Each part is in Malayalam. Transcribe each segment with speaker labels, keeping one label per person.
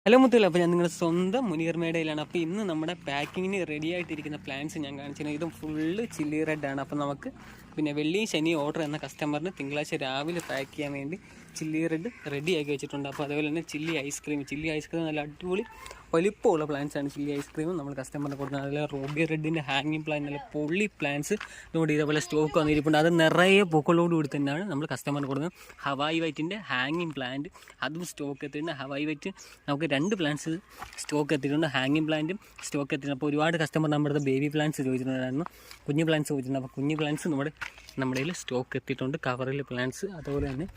Speaker 1: ഹലോ മുത്തുകൾ, അപ്പോൾ ഞാൻ നിങ്ങളുടെ സ്വന്തം മുനീർ മേടയിലാണ്. അപ്പോൾ ഇന്ന് നമ്മുടെ പാക്കിങ്ങിന് റെഡി ആയിട്ടിരിക്കുന്ന പ്ലാൻസ് ഞാൻ കാണിച്ചിരുന്നു. ഇതും ഫുള്ള് ചില്ലി റെഡാണ്. അപ്പോൾ നമുക്ക് പിന്നെ വെള്ളിയും ശനി ഓർഡർ എന്ന കസ്റ്റമറിന് തിങ്കളാഴ്ച രാവിലെ പാക്ക് ചെയ്യാൻ വേണ്ടി ചില്ലി റെഡ് റെഡിയാക്കി വെച്ചിട്ടുണ്ട്. അപ്പോൾ അതുപോലെ തന്നെ ചില്ലി ഐസ്ക്രീം നല്ല അടിപൊളി വലിപ്പമുള്ള പ്ലാൻസാണ്. ചില്ലി ഐസ്ക്രീമും നമ്മൾ കസ്റ്റമറിന് കൊടുക്കുന്നത്. അതുപോലെ റൂബി റെഡിൻ്റെ ഹാങ്ങിങ് പ്ലാൻ, നല്ല പൊള്ളി പ്ലാൻസ് നോട്ട് ഇതേപോലെ സ്റ്റോക്ക് വന്നിരിപ്പുണ്ട്. അത് നിറയെ പൂക്കളോട് കൂടി തന്നെയാണ് നമ്മൾ കസ്റ്റമറിന് കൊടുക്കുന്നത്. ഹവായി വൈറ്റിൻ്റെ ഹാങ്ങിങ് പ്ലാന്റ് അതും സ്റ്റോക്ക് എത്തിയിട്ടുണ്ട്. ഹവായി വൈറ്റ് നമുക്ക് 2 പ്ലാന്റ്സ് സ്റ്റോക്ക് എത്തിയിട്ടുണ്ട്. ഹാങ്ങിങ് പ്ലാന്റും സ്റ്റോക്ക് എത്തിയിട്ടുണ്ട്. അപ്പോൾ ഒരുപാട് കസ്റ്റമർ നമ്മുടെ അടുത്ത് ബേബി പ്ലാന്റ്സ് ചോദിച്ചിട്ടുണ്ടായിരുന്നു, കുഞ്ഞു പ്ലാന്റ്സ് ചോദിച്ചിട്ടുണ്ട്. അപ്പോൾ കുഞ്ഞു പ്ലാന്റ്സ് നമ്മുടെ കയ്യിൽ സ്റ്റോക്ക് എത്തിയിട്ടുണ്ട്. കവറിൽ പ്ലാന്റ്സ്, അതുപോലെ തന്നെ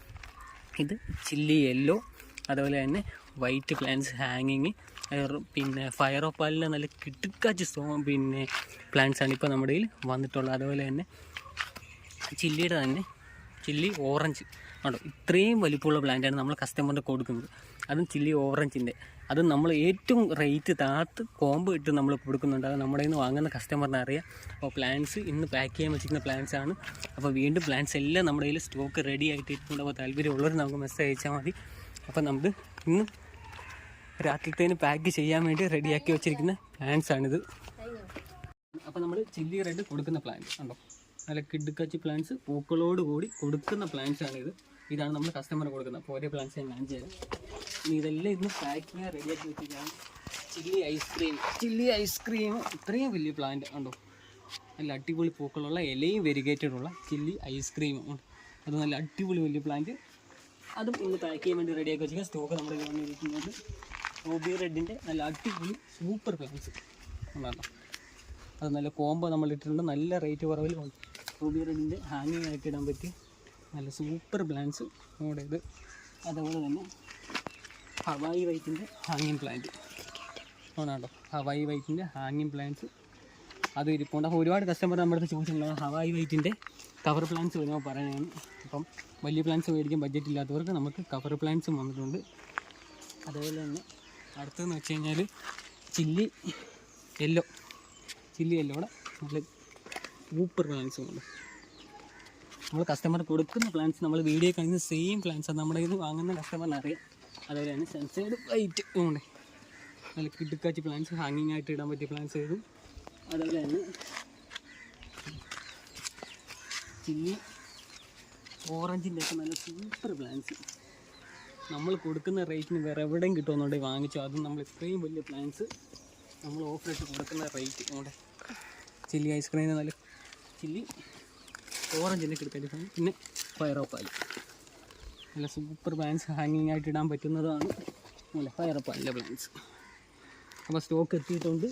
Speaker 1: ഇത് ചില്ലി യെല്ലോ, അതുപോലെ തന്നെ വൈറ്റ് പ്ലാന്റ്സ് ഹാങ്ങിങ്, പിന്നെ ഫയർ ഓപ്പാലിൻ്റെ നല്ല കിടുക്കാച്ച് പിന്നെ പ്ലാന്റ്സാണ് ഇപ്പോൾ നമ്മുടെ കയ്യിൽ വന്നിട്ടുള്ളത്. അതുപോലെ തന്നെ ചില്ലിയുടെ തന്നെ ചില്ലി ഓറഞ്ച് ആണോ, ഇത്രയും വലിപ്പമുള്ള പ്ലാന്റാണ് നമ്മൾ കസ്റ്റമറിന് കൊടുക്കുന്നത്. അതും ചില്ലി ഓറഞ്ചിൻ്റെ, അതും നമ്മൾ ഏറ്റവും റേറ്റ് താത്ത് കോംബോ ഇട്ട് നമ്മൾ കൊടുക്കുന്നുണ്ട്. അത് നമ്മുടെ നിന്ന് വാങ്ങുന്ന കസ്റ്റമറിന് അറിയാം. അപ്പോൾ പ്ലാന്റ്സ് ഇന്ന് പാക്ക് ചെയ്യാൻ വെച്ചിരിക്കുന്ന പ്ലാന്റ്സ് ആണ്. അപ്പോൾ വീണ്ടും പ്ലാന്റ്സ് എല്ലാം നമ്മുടെ കയ്യിൽ സ്റ്റോക്ക് റെഡി ആയിട്ട് ഇട്ടുണ്ട്. അപ്പോൾ താല്പര്യമുള്ളവർ നമുക്ക് മെസ്സേജ് അയച്ചാൽ മതി. അപ്പോൾ നമുക്ക് ഇന്ന് രാത്രിത്തേന് പാക്ക് ചെയ്യാൻ വേണ്ടി റെഡിയാക്കി വെച്ചിരിക്കുന്ന പ്ലാന്റ്സാണിത്. അപ്പോൾ നമ്മൾ ചില്ലി റെഡ് കൊടുക്കുന്ന പ്ലാന്റ് ഉണ്ടോ, നല്ല കിടുക്കാച്ചി പ്ലാന്റ്സ് പൂക്കളോട് കൂടി കൊടുക്കുന്ന പ്ലാന്റ്സാണിത്. ഇതാണ് നമ്മൾ കസ്റ്റമറിന് കൊടുക്കുന്നത്. അപ്പോൾ ഓരോ പ്ലാന്റ്സ് ഞാൻ കാണിച്ചു തരാം. ഇനി ഇതെല്ലാം ഇന്ന് പാക്ക് ചെയ്യാൻ റെഡിയാക്കി വെച്ചിരിക്കുകയാണ്. ചില്ലി ഐസ്ക്രീം ഇത്രയും വലിയ പ്ലാന്റ് ഉണ്ടോ, നല്ല അടിപൊളി പൂക്കളുള്ള ഇലയും വെരിഗേറ്റഡുള്ള ചില്ലി ഐസ്ക്രീം ഉണ്ട്. അത് നല്ല അടിപൊളി വലിയ പ്ലാന്റ്, അതും ഇന്ന് പാക്ക് ചെയ്യാൻ വേണ്ടി റെഡിയാക്കി വെച്ചിരിക്കുക. സ്റ്റോക്ക് നമ്മുടെ വന്നിരിക്കുന്നത് റൂബി റെഡിൻ്റെ നല്ല അടിപൊളി സൂപ്പർ പ്ലാന്റ്സ് ഉണ്ടാകും. അത് നല്ല കോംബോ നമ്മൾ ഇട്ടിട്ടുണ്ട്. നല്ല റേറ്റ് കുറവിൽ റൂബി റെഡിൻ്റെ ഹാങ്ങിങ് ആയിട്ട് ഇടാൻ പറ്റിയ നല്ല സൂപ്പർ പ്ലാന്റ്സ് നമ്മുടെ ഇത്. അതുപോലെ തന്നെ ഹവായി വൈറ്റിൻ്റെ ഹാങ്ങിങ് പ്ലാന്റ് ആണോ, ഹവായി വൈറ്റിൻ്റെ ഹാങ്ങിങ് പ്ലാന്റ്സ് അത് ഇരിപ്പുണ്ട്. അപ്പോൾ ഒരുപാട് കസ്റ്റമർ നമ്മുടെ അടുത്ത് ചോദിച്ചിട്ടുണ്ടാകും ഹവായി വൈറ്റിൻ്റെ കവർ പ്ലാന്റ്സ് വരുമ്പോൾ പറയണതാണ്. അപ്പം വലിയ പ്ലാന്റ്സ് മേടിക്കാൻ ബഡ്ജറ്റ് ഇല്ലാത്തവർക്ക് നമുക്ക് കവർ പ്ലാന്റ്സും വന്നിട്ടുണ്ട്. അതുപോലെ തന്നെ അടുത്തതെന്ന് വെച്ച് കഴിഞ്ഞാൽ ചില്ലി യെല്ലോടെ നല്ല സൂപ്പർ പ്ലാന്റ്സും ഉണ്ട്. നമ്മൾ കസ്റ്റമർ കൊടുക്കുന്ന പ്ലാന്റ്സ് നമ്മൾ വീഡിയോ കാണുന്ന സെയിം പ്ലാന്റ്സാണ് നമ്മുടെ കയ്യിൽ നിന്ന് വാങ്ങുന്ന കസ്റ്റമറിന് അറിയാം. അതുപോലെ തന്നെ സൺസൈഡ് വൈറ്റ് ഉണ്ട്, നല്ല കിടുക്കാച്ചി പ്ലാന്റ്സ് ഹാങ്ങിങ് ആയിട്ട് ഇടാൻ പറ്റിയ പ്ലാന്റ്സ് ചെയ്തും. അതുപോലെ തന്നെ ചില്ലി ഓറഞ്ചിൻ്റെ ഒക്കെ നല്ല സൂപ്പർ പ്ലാന്റ്സ് നമ്മൾ കൊടുക്കുന്ന റേറ്റിന് വേറെ എവിടെയും കിട്ടുമെന്നുണ്ടെങ്കിൽ വാങ്ങിച്ചു. അതും നമ്മൾ ഇത്രയും വലിയ പ്ലാന്റ്സ് നമ്മൾ ഓഫറിട്ട് കൊടുക്കുന്ന റേറ്റ് നമ്മുടെ ചില്ലി ഐസ്ക്രീമിന് നല്ല ചില്ലി ഓറഞ്ചിൻ്റെ കിടക്കാൻ, പിന്നെ ഫയർ ഓപ്പാൽ നല്ല സൂപ്പർ പ്ലാന്റ്സ് ഹാങ്ങിങ് ആയിട്ട് ഇടാൻ പറ്റുന്നതാണ് നല്ല ഫയർ ഓപ്പാലിൻ്റെ പ്ലാന്റ്സ്. അപ്പോൾ സ്റ്റോക്ക് എത്തിയിട്ടുണ്ട്.